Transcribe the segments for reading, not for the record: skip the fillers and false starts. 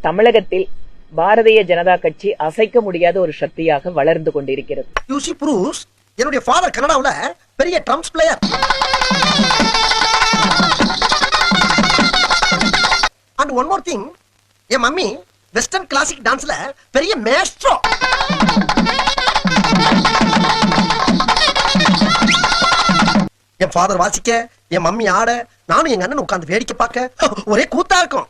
தமிழகத்தில் பாரதிய ஜனதா கட்சி அசைக்க முடியாத ஒரு சக்தியாக வளர்ந்து கொண்டிருக்கிறது. என்னுடைய ஃபாதர் கனடாவுல பெரிய drums player. And one more thing, என் மம்மி வெஸ்டர்ன் கிளாசிக் டான்ஸ்ல பெரிய மேஸ்ட்ரோ. என் ஃபாதர் வாசிக்க, என் மம்மி ஆட, நானும் எங்க அண்ணன் உட்கார்ந்து வேடிக்கை பார்க்க ஒரே கூத்தா இருக்கும்.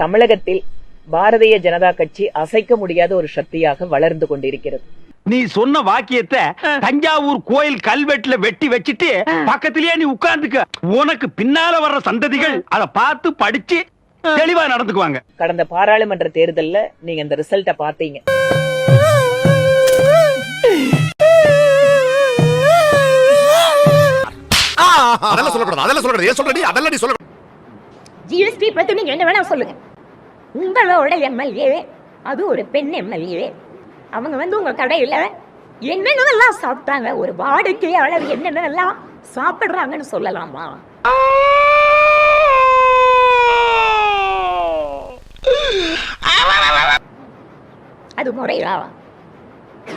தமிழகத்தில் பாரதிய ஜனதா கட்சி அசைக்க முடியாத ஒரு சக்தியாக வளர்ந்து கொண்டிருக்கிறது. நீ சொன்ன வாக்கியத்தை தஞ்சாவூர் கோயில் கல்வெட்டுல வெட்டி வச்சிட்டு பக்கத்திலேயே நீ உட்கார்ந்துக்க. உனக்கு பின்னால வர்ற சந்ததிகள் அதை பார்த்து படிச்சு தெளிவா நடந்துக்குவாங்க. கடந்த பாராளுமன்ற தேர்தல்ல நீங்க இந்த ரிசல்ட்ட பாத்தீங்க. அதெல்லாம் சொல்லக்கூடாது, அதெல்லாம் சொல்லக்கூடாது. ஏன் சொல்றடி? அதெல்லாம் நீ சொல்ல. ஜிஎஸ்டி பத்தி நீங்க என்ன வேணா சொல்லுங்க. உங்களோட எம்எல்ஏ அது ஒரு பெண் எம்எல்ஏ. அவங்க உங்க கடையில என்னென்னலாம் சாப்பிட்டாங்க, ஒரு வாடிக்கையாளர் என்னென்னலாம் சாப்பிடுறாங்கன்னு சொல்லலாமா? அது முறையா?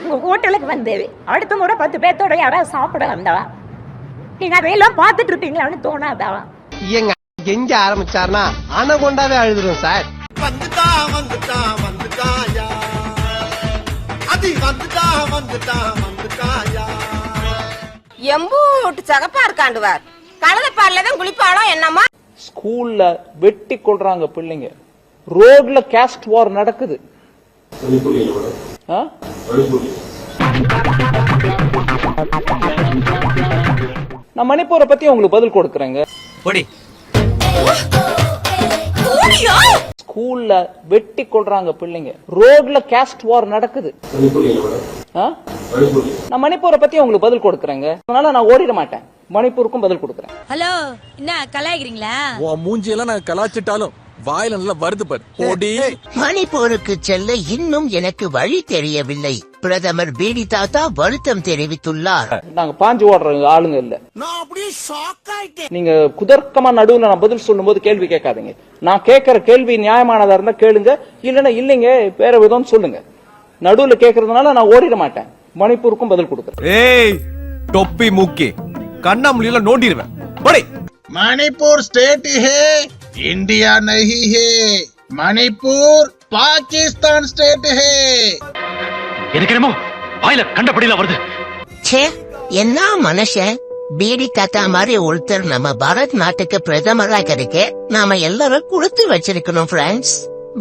உங்க ஹோட்டலுக்கு வந்து அடுத்த முறை 10 பேர்த்தோட யாராவது சாப்பிட வந்தா நீங்க அதையெல்லாம் பார்த்துட்டு இருப்பீங்களான்னு தோணாதா? எங்க எங்க ஆரம்பிச்சார்னா அனகொண்டாவே அழுதுரும் சார். வந்துட்டா வந்துட்டா வந்துட்டாயா, அது வந்துட்டா வந்துட்டா வந்துட்டாயா. எம்பூட்டு சகப்பா இருக்காண்டுவார். கலத பாடலதான் குளிப்பாளோ என்னமா? ஸ்கூல்ல வெட்டி கொள்றாங்க பிள்ளைங்க, ரோட்ல கேஸ்ட் வார் நடக்குது. நான் மணிப்பூரை பத்தி உங்களுக்கு பதில் கொடுக்கறேங்க. ஸ்கூல்ல வெட்டி கொள்றாங்க பிள்ளைங்க, ரோட்ல கேஸ்ட் வார் நடக்குது. நான் மணிப்பூரை பத்தி உங்களுக்கு பதில் கொடுக்கறேங்க. அதனால நான் ஓடிட மாட்டேன், மணிப்பூருக்கும் பதில் கொடுக்கறேன். ஹலோ, என்ன கலாய்க்கிறீங்களா? மூஞ்சியெல்லாம் நான் கலாச்சிட்டாலும் வாயில நல்லா வருது பாரு. மணிப்பூருக்கு செல்ல இன்னும் எனக்கு வழி தெரியவில்லை. பிரதமர் பிடி தாத்தா வருத்தம் தெரிவித்துள்ளார். நாங்க பாஞ்சு ஓடுற ஆளுங்க இல்ல. நீங்க குதர்க்கமா நடுவுல நான் பதில் சொல்லும் போது கேள்வி கேட்காதீங்க. நான் கேட்கிற கேள்வி நியாயமானதா இருந்தா கேளுங்க, இல்லன்னா இல்லைங்க வேற விதம் சொல்லுங்க. நடுவுல கேட்கறதுனால நான் ஓடிட மாட்டேன், மணிப்பூருக்கும் பதில் கொடுக்கறேன். ஏய் தொப்பி மூக்கி கண்ணாமூலியில நோண்டிடுவேன். मणिपुर स्टेट है, इंडिया नहीं है. मणिपुर पाकिस्तान स्टेट है. எனக்கு என்னமோ வாயில கண்டபடியில வருது. ச்சே, என்ன மனுஷன். பிடி தாத்தா மாதிரி ஒருத்தர் நம்ம பாரத் நாட்டுக்கு பிரதமராக இருக்க நாம எல்லாரும் கொடுத்து வச்சிருக்கணும். ஃப்ரெண்ட்ஸ்,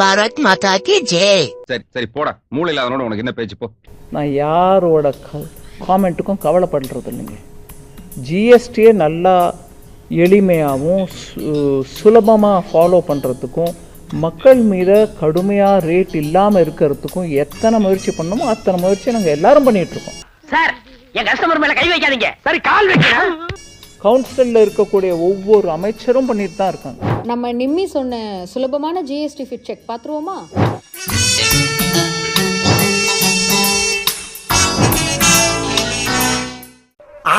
பாரத் மாதா கி ஜெய். சரி சரி போடா, மூளை இல்லாதவனோட உனக்கு என்ன பேச்சு போ. நான் யாரோட காமெண்ட்டுக்கும் கவலைப்படுறது இல்லைங்க. ஜிஎஸ்டியை நல்லா எளிமையாகவும் சுலபமாக ஃபாலோ பண்ணுறதுக்கும் மக்கள் மீது கடுமையாக ரேட் இல்லாமல் இருக்கிறதுக்கும் எத்தனை முயற்சி பண்ணணுமோ அத்தனை முயற்சி நாங்கள் எல்லாரும் பண்ணிட்டு இருக்கோம். சார், என் கஸ்டமர் மேல கை வைக்காதீங்க. சரி, கால் வைக்கிறேன். கவுன்சிலில் இருக்கக்கூடிய ஒவ்வொரு அமைச்சரும் பண்ணிட்டு தான் இருக்காங்க. நம்ம நிம்மி சொன்ன சுலபமான ஜிஎஸ்டி ஃபிட் செக் பாத்துருவோமா?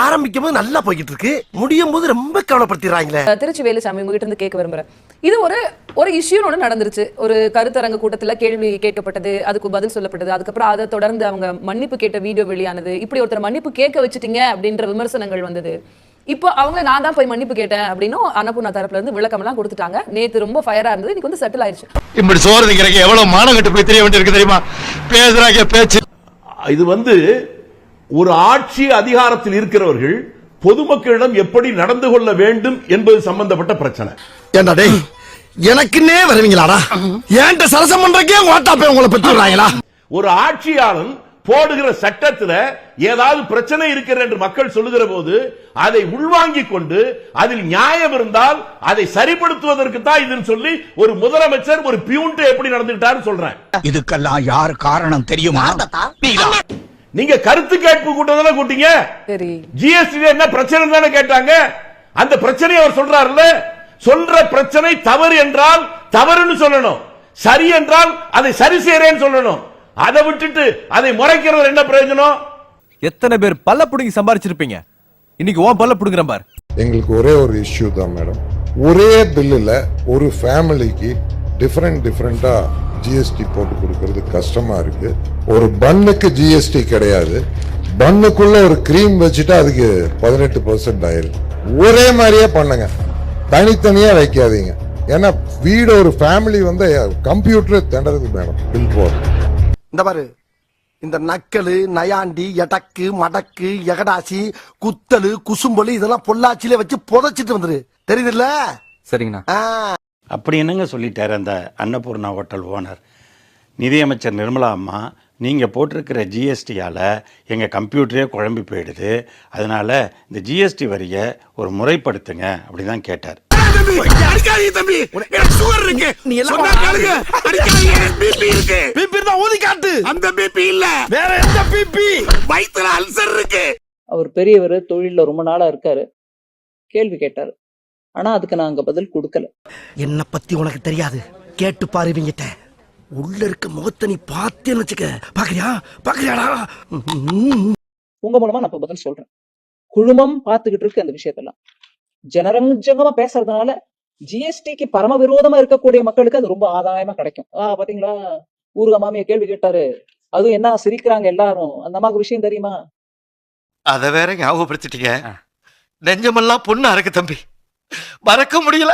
ஆரம்பிக்கும் போது நல்லா போய்கிட்டு இருக்கு, முடியும் போது ரொம்ப கவலைப்படுத்திடுறாங்களே. திருச்சி வேலுசாமி உங்ககிட்ட இருந்து கேட்க விரும்புறேன். இது ஒரு இஷ்யூனோட நடந்துருச்சு. ஒரு கருத்தரங்க கூட்டத்துல கேள்வி கேட்கப்பட்டது, அதுக்கு பதில் சொல்லப்பட்டது. அதுக்கப்புறம் அதை தொடர்ந்து அவங்க மன்னிப்பு கேட்ட வீடியோ வெளியானது. இப்படி ஒருத்தர் மன்னிப்பு கேட்க வச்சுட்டீங்க அப்படின்ற விமர்சனங்கள் வந்தது. இப்போ அவங்க நான் தான் போய் மன்னிப்பு கேட்டேன் அப்படின்னு அன்னபூர்ணா தரப்புல இருந்து விளக்கம் எல்லாம் கொடுத்துட்டாங்க. நேத்து ரொம்ப ஃபயரா இருந்தது, இன்னைக்கு வந்து செட்டில் ஆயிடுச்சு. இப்படி சோறுங்கிறக்கு எவ்வளவு மானங்கட்டு போய் தெரிய வேண்டியிருக்கு தெரியுமா? பேசுறாங்க பேச்சு. இது ஒரு ஆட்சி அதிகாரத்தில் இருக்கிறவர்கள் பொதுமக்களிடம் எப்படி நடந்து கொள்ள வேண்டும் என்பது சம்பந்தப்பட்ட பிரச்சனை. ஏண்டா டேய், எனக்குன்னே வருவீங்களாடா? ஏன்ட்ட சரசம் பண்றக்கே ஓட்டாப்பே உங்களை பெற்றுறாங்களா? ஒரு ஆட்சியாளன் போடுகிற சட்டத்துல ஏதாவது பிரச்சனை இருக்கிறது என்று மக்கள் சொல்லுகிற போது அதை உள்வாங்கிக் கொண்டு அதில் நியாயம் இருந்தால் அதை சரிப்படுத்துவதற்கு தான் இதுன்னு சொல்லி ஒரு முதலமைச்சர் ஒரு பியூன்ட்ட எப்படி நடந்துக்கிட்டாருன்னு சொல்றேன். இதுக்கெல்லாம் யார் காரணம் தெரியுமா? நீங்க கருத்து கேட்பு கூட்டம் தானே கூட்டீங்க. ஜிஎஸ்டி என்ன பிரச்சனை தானே கேட்டாங்க. அந்த பிரச்சனையை அவர் சொல்றாருல்ல, சொல்ற பிரச்சனை தவறு என்றால் தவறுன்னு சொல்லணும், சரி என்றால் அதை சரி செய்யறேன்னு சொல்லணும். அதை விட்டுட்டு அதை முறைக்கிறது என்ன பிரயோஜனம்? எத்தனை பேர் பல்ல புடுங்கி சம்பாரிச்சிருப்பீங்க, இன்னைக்கு ஓ பல்ல புடுங்குற பார். எங்களுக்கு ஒரே ஒரு இஷ்யூ தான் மேடம், ஒரே பில்லுல ஒரு ஃபேமிலிக்கு டிஃப்ரெண்டா ஜிஎஸ்டி போட்டு கொடுக்கறது கஷ்டமா இருக்கு. ஒரு பன்னுக்கு ஜிஎஸ்டி கிடையாது, பன்னுக்குள்ள ஒரு கிரீம் வச்சுட்டா அதுக்கு 18% ஆயிருக்கு. ஒரே மாதிரியே பண்ணுங்க, தனித்தனியா வைக்காதீங்க. ஏன்னா வீடு ஒரு ஃபேமிலி வந்து கம்ப்யூட்டர் திணறது மேடம் பில் போடு. இந்த பாரு, இந்த நக்கலு நயாண்டி எடக்கு மடக்கு எகடாசி குத்தலு குசும்பலு இதெல்லாம் பொள்ளாச்சியில வச்சு புதைச்சிட்டு வந்துரு, தெரியுதுல்ல? சரிங்கண்ணா. அப்படி என்னங்க சொல்லிட்டாரு அந்த அன்னபூர்ணா ஹோட்டல் ஓனர்? நிதியமைச்சர் நிர்மலா அம்மா, நீங்கள் போட்டிருக்கிற ஜிஎஸ்டியால் எங்கள் கம்ப்யூட்டரே குழம்பி போயிடுது, அதனால இந்த ஜிஎஸ்டி வரியை ஒரு முறைப்படுத்துங்க அப்படி தான் கேட்டார். அவர் பெரியவர், தொழில ரொம்ப நாளா இருக்காரு, கேள்வி கேட்டாரு. ஆனா அதுக்கு நான் அங்க பதில் கொடுக்கல. என்ன பத்தி உனக்கு தெரியாது, கேட்டு பாருவீங்கிட்ட. உள்ள இருக்க முகத்தை நீ பார்த்தேன்னு வச்சுக்க. பாக்குறியாடா? உங்க மூலமா நான் இப்ப பதில் சொல்றேன். குழுமம் பார்த்துக்கிட்டு இருக்கு அந்த விஷயத்தெல்லாம். ஜனரஞ்சகமா பேசுறதுனால ஜிஎஸ்டிக்கு பரம விரோதமா இருக்கக்கூடிய மக்களுக்கு அது ரொம்ப ஆதாயமா கிடைக்கும். பாத்தீங்களா, ஊருக மாமிய கேள்வி கேட்டாரு, அதுவும் என்ன சிரிக்கிறாங்க எல்லாரும். அந்த அம்மாவுக்கு விஷயம் தெரியுமா? அத வேற ஞாபகப்படுத்திட்டீங்க. நெஞ்சமெல்லாம் பொண்ணு அறக்கு தம்பி, மறக்க முடியல.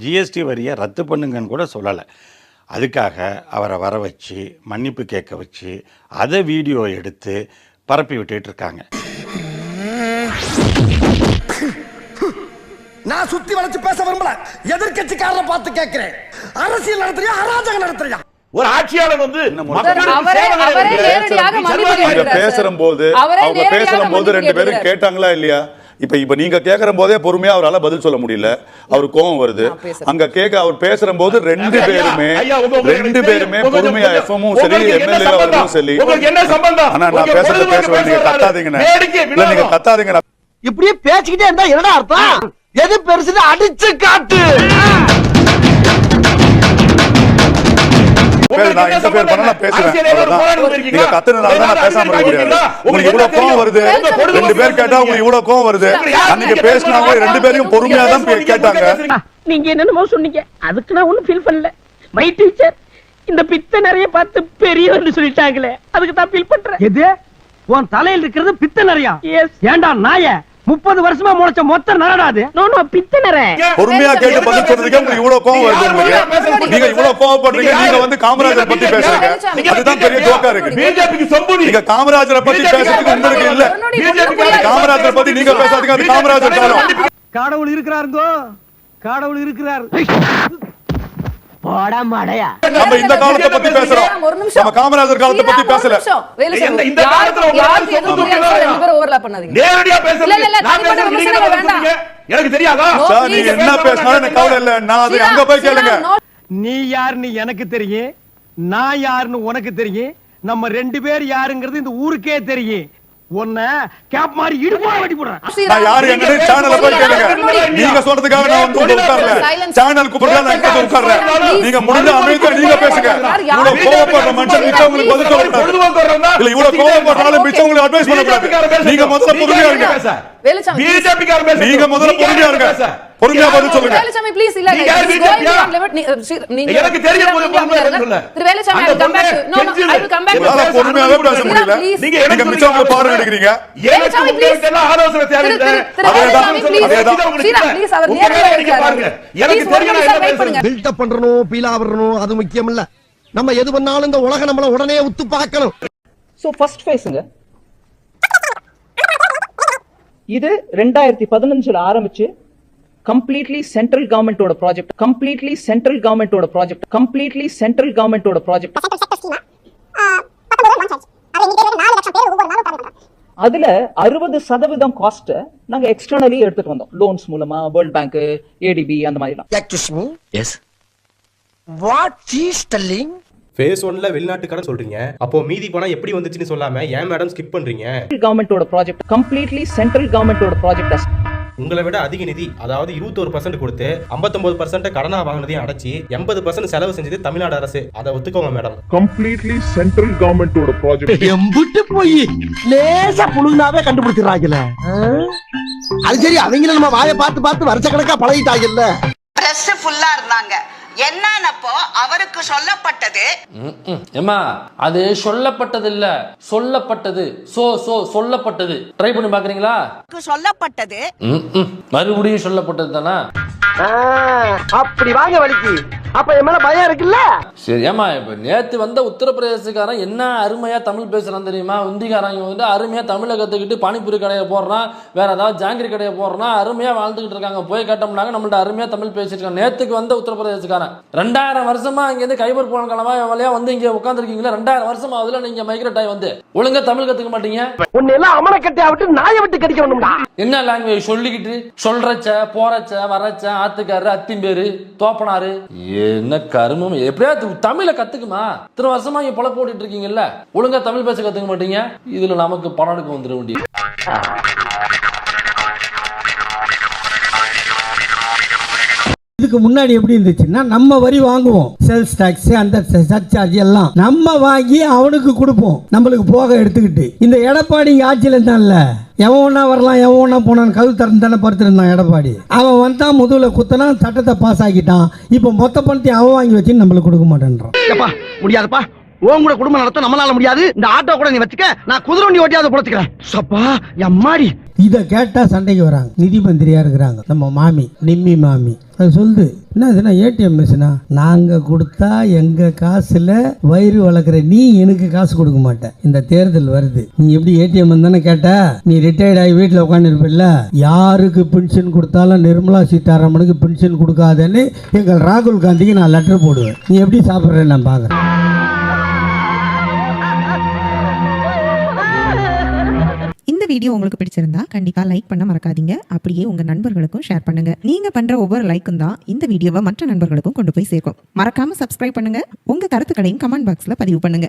ஜிஎஸ்டி வரியை ரத்து பண்ணுங்கன்னு கூட சொல்லலை. அதுக்காக அவரை வர வச்சு மன்னிப்பு கேட்க வச்சு அதை வீடியோ எடுத்து பரப்பி விட்டுட்டு இருக்காங்க. நான் சுத்தி வளைச்சு பேச விரும்பல, எதிர்கட்சிக்காரரை பார்த்து கேட்கிறேன். அரசியல் நடத்துறியா, அராஜகம் நடத்துறியா? ஒரு ஆட்சியாளர் வந்து பேசும்போது ரெண்டு பேரும் கேட்டாங்களா இல்லையா? இப்ப நீங்க கேக்குற போதே பொறுமையா அவரால் பதில் சொல்ல முடியல, அவரு கோவம் வருது. அங்க அவர் பேசுற போது ரெண்டு பேருமே பொறுமையா எஃப்எம்மும் சரி எம்எல்ஏ அவர்களும் சரி. ஆனா நான் பேசுறது பேசுவேன், நீங்க கத்தாதீங்கண்ணா, நீங்க கத்தாதீங்கண்ணா. இப்படியே பேசிக்கிட்டே இருந்தா என்னடா அர்த்தம்? எது பெருசுன்னு அடிச்சு காட்டு. நான் இந்த பேர் பண்ண பேசுறேன், நீங்க கத்துனதால நான் பேசாம இருக்க முடியாது. உங்களுக்கு இவ்வளவு கோவம் வருது, ரெண்டு பேர் கேட்டா உங்களுக்கு இவ்வளவு கோவம் வருது. அன்னைக்கு பேசினாங்க, ரெண்டு பேரையும் பொறுமையா தான் கேட்டாங்க. நீங்க என்னென்னமோ சொன்னீங்க, அதுக்கு நான் ஒண்ணும் ஃபீல் பண்ணல. மை டீச்சர், இந்த பித்த நிறைய பார்த்து பெரியவர்னு சொல்லிட்டாங்களே, அதுக்கு தான் ஃபீல் பண்றேன். எது உன் தலையில் இருக்கிறது பித்த நிறையா? ஏண்டா நாய, 30 வருஷமா முளைச்ச மொத்த நரடாது. பித்த நர. பொறுமையா கேட்டு பதில் சொல்றதுக்கு உங்களுக்கு இவ்வளவு கோவம் வருது. உங்களுக்கு நீங்க இவ்வளவு கோவப்படுறீங்க. நீங்க வந்து காமராஜர் பத்தி பேசுறீங்க, அதுதான் பெரிய ஜோக்கா இருக்கு. பிஜேபிக்கு சொம்பு. நீங்க காமராஜரை பத்தி பேசுறதுக்கு உங்களுக்கு இல்ல. காமராஜர் பத்தி நீங்க பேசாதீங்க, அது காமராஜர் காலம். கடவுள் இருக்கிறாருங்கோ, கடவுள் இருக்கிறார். நம்ம இந்த காலத்தை பத்தி பேசுறோம், நம்ம காமராஜர் காலத்தை பத்தி பேசல. இந்த காலத்துல ஓவர்லாப் பண்ணாதீங்க, நேரடியா பேசுங்க. எனக்கு தெரியாதா சார்? நீங்க என்ன பேசினாலும் எனக்கு கவலை இல்ல, நான் அது அங்க போய் கேளுங்க. நீ யாருன்னு எனக்கு தெரியும், நான் யாருன்னு உனக்கு தெரியும், நம்ம ரெண்டு பேர் யாருங்கிறது இந்த ஊருக்கே தெரியும். உன்னை கேப் மாதிரி இடுப்பா வெட்டி போடுறேன். நான் யாரு என்ன சேனல்ல போய் கேளுங்க. நீங்க சொல்றதுக்காக நான் வந்து உட்கார்ல சேனல் கூப்பிடுறேன், நான் இங்க உட்கார்றேன். நீங்க முடிஞ்ச அமைதியா நீங்க பேசுங்க. இவ்வளவு கோவப்படுற மனுஷன் மிச்சவங்களுக்கு பதில் சொல்லக்கூடாது, இல்ல இவ்வளவு கோவப்படுறாலும் மிச்சவங்களுக்கு அட்வைஸ் பண்ணக்கூடாது. நீங்க முதல்ல பொறுமையா இருங்க. நீங்க முதல்ல பொறுமையா இருங்க, பொறுமையா பதில் சொல்லுங்க. வேலுச்சாமி ப்ளீஸ் இல்ல, எனக்கு தெரியும் திரு Veluchamy, I will come back. No, I will come back. பொறுமையாவே பேச முடியல, நீங்க மிச்சவங்க பாருங்க எடுக்கிறீங்க. வேலுச்சாமி ப்ளீஸ் ஆலோசனை தேவையில்லை. வேலுச்சாமி ப்ளீஸ் அவர் நேரடியா இருக்காரு. எனக்கு தெரியும் பில்ட் அப் பண்றணும், பீலா வரணும், அது முக்கியம் இல்ல. நம்ம எது பண்ணாலும் இந்த உலகம் நம்மள உடனே உத்து பார்க்கணும். சோ ஃபர்ஸ்ட் ஃபேஸ்ங்க இது 2015ல ஆரம்பிச்சு கம்ப்ளீட்லி சென்ட்ரல் கவர்மெண்டோட ப்ராஜெக்ட், கம்ப்ளீட்லி சென்ட்ரல் கவர்மெண்டோட ப்ராஜெக்ட், கம்ப்ளீட்லி சென்ட்ரல் கவர்மெண்டோட ப்ராஜெக்ட். அதுல 60% காஸ்ட் நாங்க எக்ஸ்டர்னலி எடுத்துட்டு வந்தோம், லோன்ஸ் மூலமா, வேர்ல்ட் பேங்க், ஏடிபி அந்த மாதிரி எல்லாம். Yes what she is telling phase 1ல வெளிநாட்டு கடன் சொல்றீங்க, அப்போ மீதி பணம் எப்படி வந்துச்சுன்னு சொல்லாம ஏன் மேடம் ஸ்கிப் பண்றீங்க? கவர்மெண்டோட ப்ராஜெக்ட் கம்ப்ளீட்லி சென்ட்ரல் கவர்மெண்டோட ப்ராஜெக்ட். உங்களை விட அதிக நிதி, அதாவது 21% கொடுத்து 59% கடனா வாங்கினதையும் அடைச்சி 80% செலவு செஞ்சது தமிழ்நாடு அரசு. அதை ஒத்துக்கோங்க மேடம். கம்ப்ளீட்லி சென்ட்ரல் கவர்மெண்டோட ப்ராஜெக்ட். எம்பிட்டு போய் லேசா புழுந்தாவே கண்டுபிடிச்சிடறாங்கல்ல. அது சரி, அவங்கள நம்ம வாயை பார்த்து பார்த்து வருஷ கணக்கா பழகிட்டாங்கல்ல. பிரஸ் ஃபுல்லா இருந்தாங்க. என்னன்னப்போ அவருக்கு சொல்லப்பட்டது, ஏமா அது சொல்லப்பட்டது இல்ல, சொல்லப்பட்டது. சொல்லப்பட்டது. ட்ரை பண்ணி பாக்குறீங்களா? சொல்லப்பட்டது மறுபடியும் சொல்லப்பட்டது தானா? அப்படி வாங்க வலிக்கு. அப்ப என் மேல பயம் இருக்குல்ல. சரி, ஏமா இப்ப நேத்து வந்த உத்தரப்பிரதேசக்காரன் என்ன அருமையா தமிழ் பேசுறான் தெரியுமா? இந்திக்காரங்க வந்து அருமையா தமிழை கத்துக்கிட்டு பானிபூரி கடையை போடுறான், வேற ஏதாவது ஜாங்கிரி கடையை போடுறான், அருமையா வாழ்ந்துகிட்டு இருக்காங்க. போய் கேட்டோம்னாங்க நம்மள்ட்ட அருமையா தமிழ் பேசிருக்காங்க. நேத்துக்கு வந்த உத்தரப்பிரதேசக்காரன் 2000 வருஷமா இங்க இருந்து கைபர் போன கிழமை வழியா வந்து இங்க உட்காந்துருக்கீங்களா? 2000 வருஷமா அதுல நீங்க மைக்ரேட் ஆகி வந்து ஒழுங்கா தமிழ் கத்துக்க மாட்டீங்க. உன்னை எல்லாம் அமன கட்டையா விட்டு நாயை விட்டு கடிக்க வேணும்டா. என்ன லாங்குவேஜ் சொல்லிக்கிட்டு சொல்றச்ச போறச்ச வரச்ச ஆத்துக்காரு அத்திம்பேரு தோப்பனாரு என்ன கருமம். எப்படியா தமிழை கத்துக்குமா? இத்தனை வருஷமா இங்க பொழப்பு போட்டுட்டு இருக்கீங்கல்ல, ஒழுங்கா தமிழ் பேச கத்துக்க மாட்டீங்க. இதுல நமக்கு பணம் எடுக்க வந்துட வேண்டிய. இதுக்கு முன்னாடி எப்படி இருந்துச்சுன்னா, நம்ம வரி வாங்குவோம், சேல்ஸ் டாக்ஸ் அந்த சர்சார்ஜ் எல்லாம் நம்ம வாங்கி அவனுக்கு கொடுப்போம், நம்மளுக்கு போக எடுத்துக்கிட்டு. இந்த எடப்பாடி ஆட்சியில் இருந்தான்ல, எவன் ஒன்னா வரலாம் எவன் ஒன்னா போனான், கல் திறந்து தானே படுத்திருந்தான் எடப்பாடி. அவன் வந்தான் முதுகுல குத்தனா, சட்டத்தை பாஸ் ஆக்கிட்டான். இப்போ மொத்த பணத்தையும் அவன் வாங்கி வச்சு நம்மளுக்கு கொடுக்க மாட்டேன்றான். முடியாதுப்பா, உன் கூட குடும்பம் நடத்த நம்மளால முடியாது. இந்த ஆட்டோ கூட நீ வச்சுக்க, நான் குதிரை வண்டி ஓட்டியாவது பொழைச்சுக்கிறேன். சப்பா எம்மாடி. இதை கேட்டா சண்டைக்கு வராங்க. நிதி மந்திரியா இருக்கிறாங்க நம்ம மாமி, நிம்மி மாமி. அது சொல்லுது, என்ன ஏடிஎம் மிஷினா? நாங்க கொடுத்தா எங்க காசுல வயிறு வளர்க்குற நீ எனக்கு காசு கொடுக்க மாட்டேன். இந்த தேர்தல் வருது, நீ எப்படி ஏடிஎம் தானே கேட்ட? நீ ரிட்டையர்ட் ஆகி வீட்டில் உட்காந்து இருப்பில்ல, யாருக்கு பென்ஷன் கொடுத்தாலும் நிர்மலா சீதாராமனுக்கு பென்ஷன் கொடுக்காதேன்னு எங்கள் ராகுல் காந்திக்கு நான் லெட்டர் போடுவேன். நீ எப்படி சாப்பிட்றேன்னு நான் பார்க்குறேன். இந்த வீடியோ உங்களுக்கு பிடிச்சிருந்தா கண்டிப்பா லைக் பண்ண மறக்காதீங்க. அப்படியே உங்க நண்பர்களுக்கும் ஷேர் பண்ணுங்க. நீங்க பண்ற ஒவ்வொரு லைக்கும் தான் இந்த வீடியோவை மற்ற நண்பர்களுக்கும் கொண்டு போய் சேர்க்கும். மறக்காம சப்ஸ்கிரைப் பண்ணுங்க. உங்க கருத்துக்களையும் கமெண்ட் பாக்ஸ்ல பதிவு பண்ணுங்க.